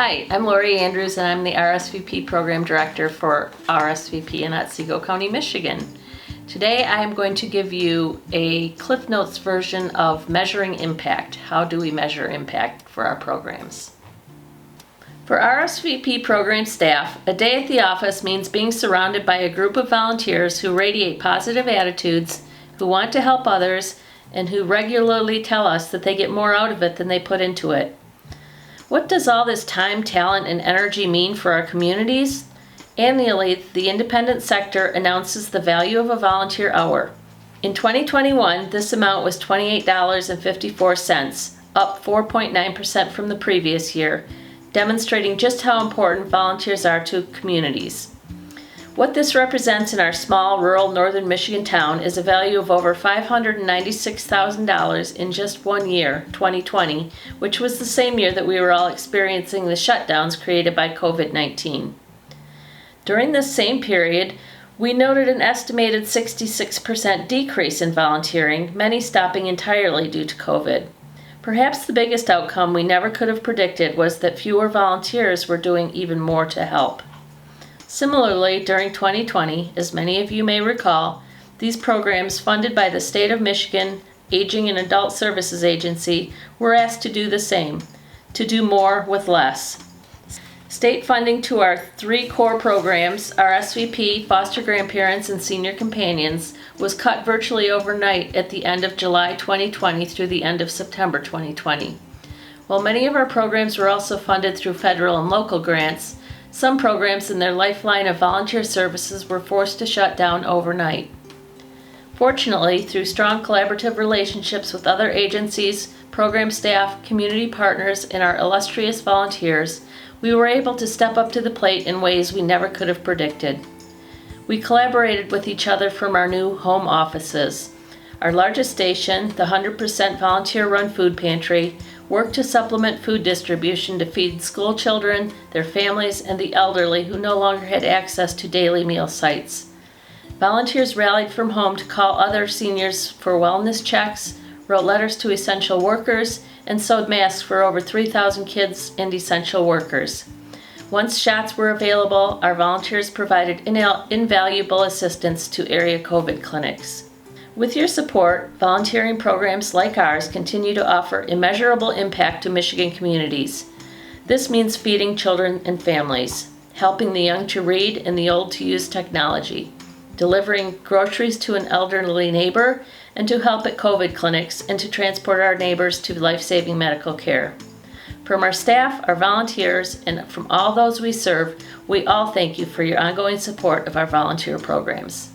Hi, I'm Lori Andrews and I'm the RSVP Program Director for RSVP in Otsego County, Michigan. Today I am going to give you a Cliff Notes version of measuring impact. How do we measure impact for our programs? For RSVP program staff, a day at the office means being surrounded by a group of volunteers who radiate positive attitudes, who want to help others, and who regularly tell us that they get more out of it than they put into it. What does all this time, talent, and energy mean for our communities? Annually, the independent sector announces the value of a volunteer hour. In 2021, this amount was $28.54, up 4.9% from the previous year, demonstrating just how important volunteers are to communities. What this represents in our small, rural northern Michigan town is a value of over $596,000 in just 1 year, 2020, which was the same year that we were all experiencing the shutdowns created by COVID-19. During this same period, we noted an estimated 66% decrease in volunteering, many stopping entirely due to COVID. Perhaps the biggest outcome we never could have predicted was that fewer volunteers were doing even more to help. Similarly, during 2020, as many of you may recall, these programs funded by the State of Michigan Aging and Adult Services Agency were asked to do the same, to do more with less. State funding to our 3 core programs, RSVP, Foster Grandparents, and Senior Companions, was cut virtually overnight at the end of July 2020 through the end of September 2020. While many of our programs were also funded through federal and local grants, some programs in their lifeline of volunteer services were forced to shut down overnight. Fortunately, through strong collaborative relationships with other agencies, program staff, community partners, and our illustrious volunteers, we were able to step up to the plate in ways we never could have predicted. We collaborated with each other from our new home offices. Our largest station, the 100% volunteer-run food pantry, worked to supplement food distribution to feed school children, their families, and the elderly who no longer had access to daily meal sites. Volunteers rallied from home to call other seniors for wellness checks, wrote letters to essential workers, and sewed masks for over 3,000 kids and essential workers. Once shots were available, our volunteers provided invaluable assistance to area COVID clinics. With your support, volunteering programs like ours continue to offer immeasurable impact to Michigan communities. This means feeding children and families, helping the young to read and the old to use technology, delivering groceries to an elderly neighbor, and to help at COVID clinics and to transport our neighbors to life-saving medical care. From our staff, our volunteers, and from all those we serve, we all thank you for your ongoing support of our volunteer programs.